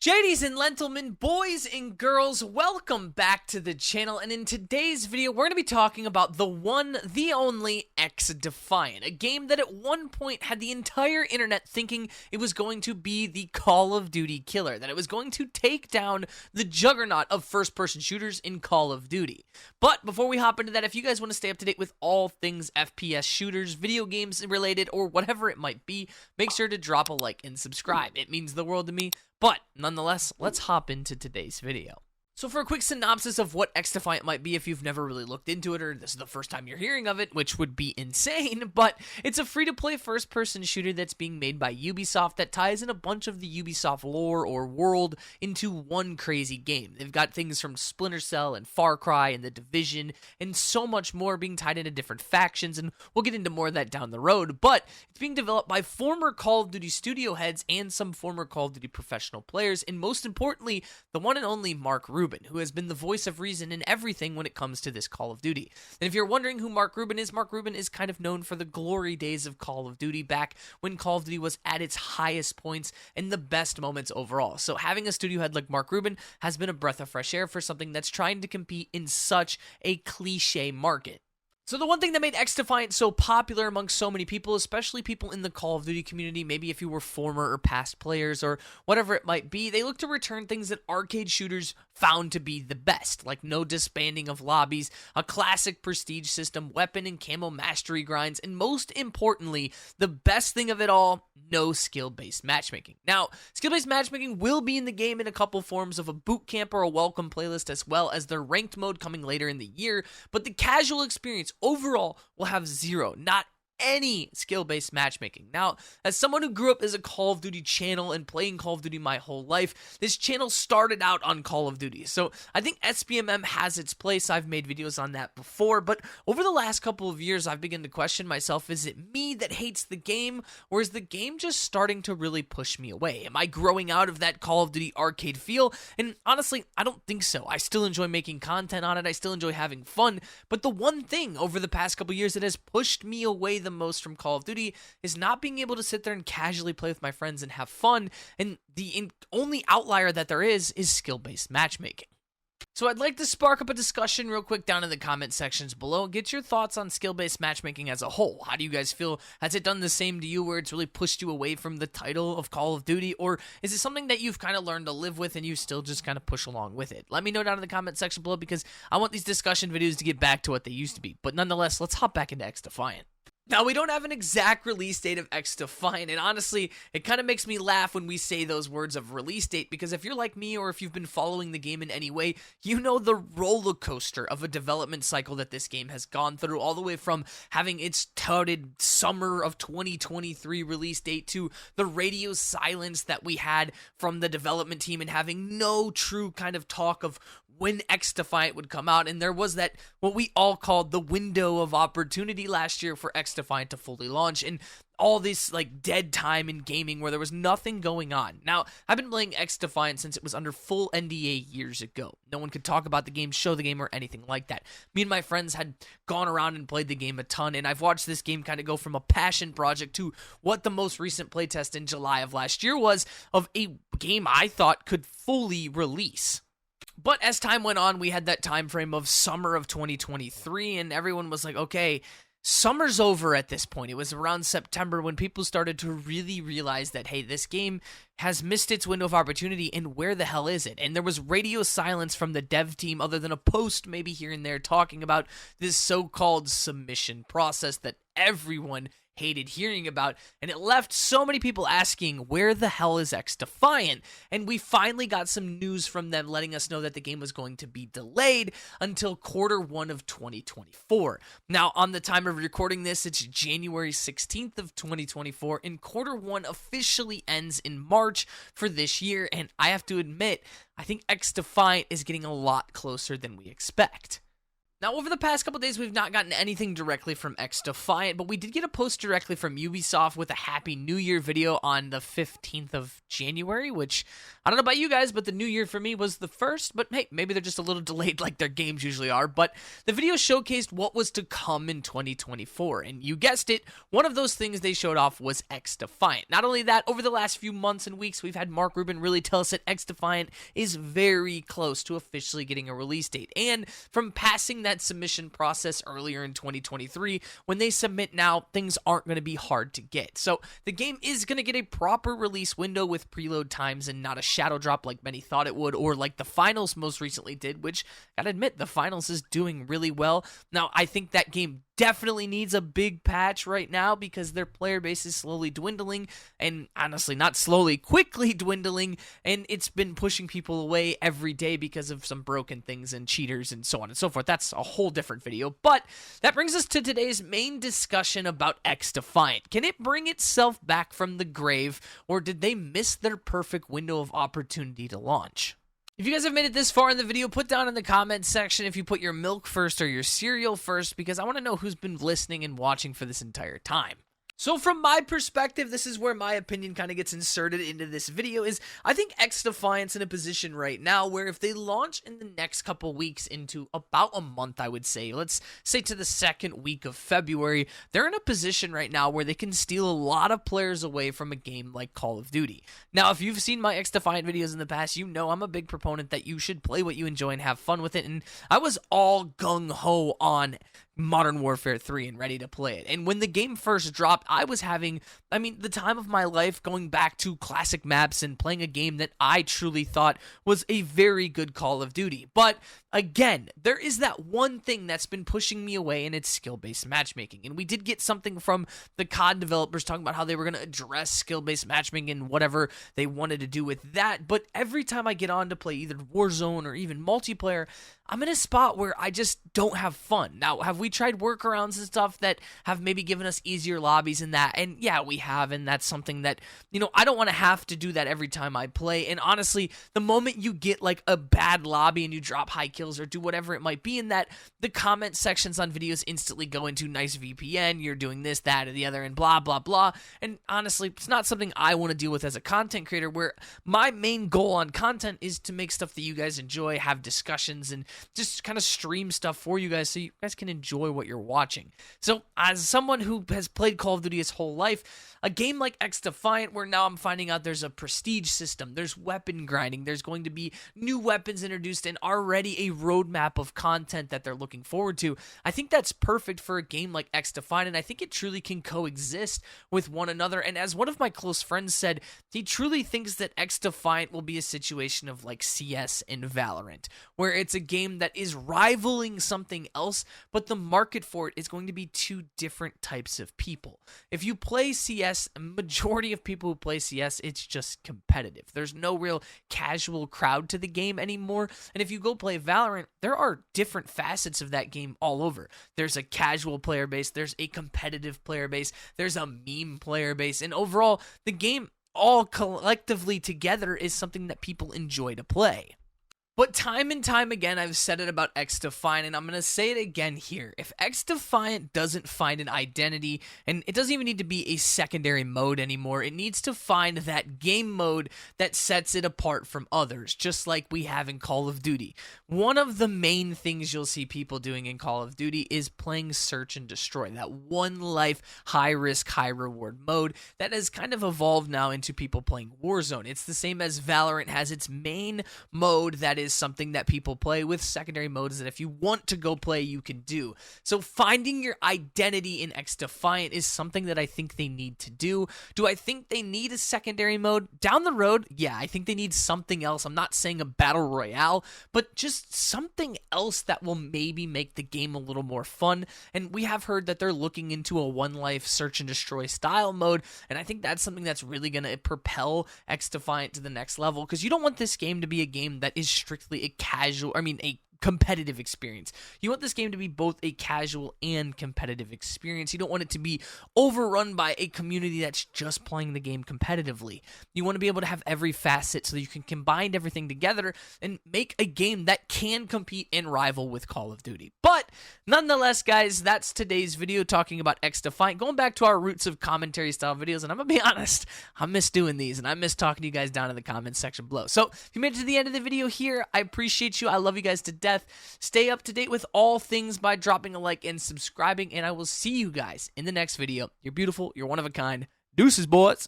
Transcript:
JDs and Lentilmen, boys and girls, welcome back to the channel, and in today's video, we're going to be talking about the one, the only Xdefiant, a game that at one point had the entire internet thinking it was going to be the Call of Duty killer, that it was going to take down the juggernaut of first-person shooters in Call of Duty. But before we hop into that, if you guys want to stay up to date with all things FPS shooters, video games related, or whatever it might be, make sure to drop a like and subscribe. It means the world to me. But nonetheless, let's hop into today's video. So for a quick synopsis of what Xdefiant might be if you've never really looked into it or this is the first time you're hearing of it, which would be insane, but it's a free-to-play first-person shooter that's being made by Ubisoft that ties in a bunch of the Ubisoft lore or world into one crazy game. They've got things from Splinter Cell and Far Cry and The Division and so much more being tied into different factions, and we'll get into more of that down the road, but it's being developed by former Call of Duty studio heads and some former Call of Duty professional players, and most importantly, the one and only Mark Rubin, who has been the voice of reason in everything when it comes to this Call of Duty. And if you're wondering who Mark Rubin is kind of known for the glory days of Call of Duty back when Call of Duty was at its highest points and the best moments overall. So having a studio head like Mark Rubin has been a breath of fresh air for something that's trying to compete in such a cliche market. So the one thing that made Xdefiant so popular amongst so many people, especially people in the Call of Duty community, maybe if you were former or past players or whatever it might be, they look to return things that arcade shooters found to be the best, like no disbanding of lobbies, a classic prestige system, weapon and camo mastery grinds, and most importantly, the best thing of it all, no skill-based matchmaking. Now, skill-based matchmaking will be in the game in a couple forms of a boot camp or a welcome playlist, as well as their ranked mode coming later in the year, but the casual experience overall will have zero, not any skill-based matchmaking. Now, as someone who grew up as a Call of Duty channel and playing Call of Duty my whole life, this channel started out on Call of Duty. So I think SBMM has its place. I've made videos on that before, but over the last couple of years, I've begun to question myself, is it me that hates the game, or is the game just starting to really push me away? Am I growing out of that Call of Duty arcade feel? And honestly, I don't think so. I still enjoy making content on it. I still enjoy having fun, but the one thing over the past couple years that has pushed me away the most from Call of Duty is not being able to sit there and casually play with my friends and have fun, and the only outlier that there is skill-based matchmaking. So I'd like to spark up a discussion real quick down in the comment sections below. Get your thoughts on skill-based matchmaking as a whole. How do you guys feel? Has it done the same to you where it's really pushed you away from the title of Call of Duty? Or is it something that you've kind of learned to live with and you still just kind of push along with it? Let me know down in the comment section below because I want these discussion videos to get back to what they used to be. But nonetheless, let's hop back into Xdefiant. Now, we don't have an exact release date of Xdefiant, and honestly, it kind of makes me laugh when we say those words of release date, because if you're like me or if you've been following the game in any way, you know the roller coaster of a development cycle that this game has gone through, all the way from having its touted summer of 2023 release date to the radio silence that we had from the development team and having no true kind of talk of when Xdefiant would come out, and there was that, what we all called the window of opportunity last year for Xdefiant to fully launch, and all this like dead time in gaming where there was nothing going on. Now, I've been playing Xdefiant since it was under full NDA years ago. No one could talk about the game, show the game, or anything like that. Me and my friends had gone around and played the game a ton, and I've watched this game kind of go from a passion project to what the most recent playtest in July of last year was of a game I thought could fully release. But as time went on, we had that time frame of summer of 2023, and everyone was like, okay, summer's over at this point. It was around September when people started to really realize that, hey, this game has missed its window of opportunity, and where the hell is it? And there was radio silence from the dev team other than a post maybe here and there talking about this so-called submission process that everyone hated hearing about, and it left so many people asking, where the hell is Xdefiant? And we finally got some news from them letting us know that the game was going to be delayed until Q1 of 2024. Now, on the time of recording this, it's January 16th of 2024, and Q1 officially ends in March for this year, and I have to admit, I think Xdefiant is getting a lot closer than we expect. Now, over the past couple days, we've not gotten anything directly from Xdefiant, but we did get a post directly from Ubisoft with a Happy New Year video on the 15th of January, which, I don't know about you guys, but the New Year for me was the 1st, but hey, maybe they're just a little delayed like their games usually are, but the video showcased what was to come in 2024, and you guessed it, one of those things they showed off was Xdefiant. Not only that, over the last few months and weeks, we've had Mark Rubin really tell us that Xdefiant is very close to officially getting a release date, and from passing that submission process earlier in 2023, when they submit now, things aren't going to be hard to get. So the game is going to get a proper release window with preload times and not a shadow drop like many thought it would, or like the finals most recently did, which, gotta admit, the finals is doing really well. Now, I think that game definitely needs a big patch right now because their player base is slowly dwindling, and honestly, not slowly, quickly dwindling, and it's been pushing people away every day because of some broken things and cheaters and so on and so forth. That's a whole different video, but that brings us to today's main discussion about Xdefiant. Can it bring itself back from the grave, or did they miss their perfect window of opportunity to launch? If you guys have made it this far in the video, put down in the comments section if you put your milk first or your cereal first, because I want to know who's been listening and watching for this entire time. So from my perspective, this is where my opinion kind of gets inserted into this video, is I think Xdefiant's in a position right now where if they launch in the next couple weeks into about a month, I would say, let's say to the second week of February, they're in a position right now where they can steal a lot of players away from a game like Call of Duty. Now, if you've seen my Xdefiant videos in the past, you know I'm a big proponent that you should play what you enjoy and have fun with it, and I was all gung-ho on Modern Warfare 3 and ready to play it. And when the game first dropped, I was having, the time of my life going back to classic maps and playing a game that I truly thought was a very good Call of Duty. But again, there is that one thing that's been pushing me away, and it's skill-based matchmaking. And we did get something from the COD developers talking about how they were going to address skill-based matchmaking and whatever they wanted to do with that. But every time I get on to play either Warzone or even multiplayer, I'm in a spot where I just don't have fun. Now, have we tried workarounds and stuff that have maybe given us easier lobbies and that? And yeah, we have, and that's something that, I don't want to have to do that every time I play. And honestly, the moment you get like a bad lobby and you drop high kills or do whatever it might be in that, the comment sections on videos instantly go into nice VPN, you're doing this, that, or the other, and blah, blah, blah. And honestly, it's not something I want to deal with as a content creator, where my main goal on content is to make stuff that you guys enjoy, have discussions, and just kind of stream stuff for you guys so you guys can enjoy what you're watching. So as someone who has played Call of Duty his whole life, a game like Xdefiant, where now I'm finding out there's a prestige system, there's weapon grinding, there's going to be new weapons introduced, and already a roadmap of content that they're looking forward to, I think that's perfect for a game like Xdefiant, and I think it truly can coexist with one another. And as one of my close friends said, he truly thinks that Xdefiant will be a situation of like CS and Valorant, where it's a game that is rivaling something else, but the market for it is going to be two different types of people. If you play CS, a majority of people who play CS, it's just competitive. There's no real casual crowd to the game anymore. And if you go play Valorant, there are different facets of that game all over. There's a casual player base, there's a competitive player base, there's a meme player base, and overall, the game all collectively together is something that people enjoy to play. But time and time again, I've said it about Xdefiant, and I'm going to say it again here. If Xdefiant doesn't find an identity, and it doesn't even need to be a secondary mode anymore, it needs to find that game mode that sets it apart from others, just like we have in Call of Duty. One of the main things you'll see people doing in Call of Duty is playing Search and Destroy, that one life, high risk, high reward mode that has kind of evolved now into people playing Warzone. It's the same as Valorant has its main mode that is something that people play, with secondary modes that if you want to go play, you can do. So finding your identity in Xdefiant is something that I think they need to do. Do I think they need a secondary mode? Down the road, yeah, I think they need something else. I'm not saying a battle royale, but just something else that will maybe make the game a little more fun. And we have heard that they're looking into a one life search and destroy style mode, and I think that's something that's really going to propel Xdefiant to the next level, because you don't want this game to be a game that is strictly a competitive experience. You want this game to be both a casual and competitive experience. You don't want it to be overrun by a community that's just playing the game competitively. You want to be able to have every facet so that you can combine everything together and make a game that can compete and rival with Call of Duty. But nonetheless, guys, that's today's video talking about Xdefiant. Going back to our roots of commentary style videos, and I'm going to be honest, I miss doing these, and I miss talking to you guys down in the comments section below. So if you made it to the end of the video here, I appreciate you. I love you guys to death. Stay up to date with all things by dropping a like and subscribing, and I will see you guys in the next video. You're beautiful. You're one of a kind. Deuces, boys.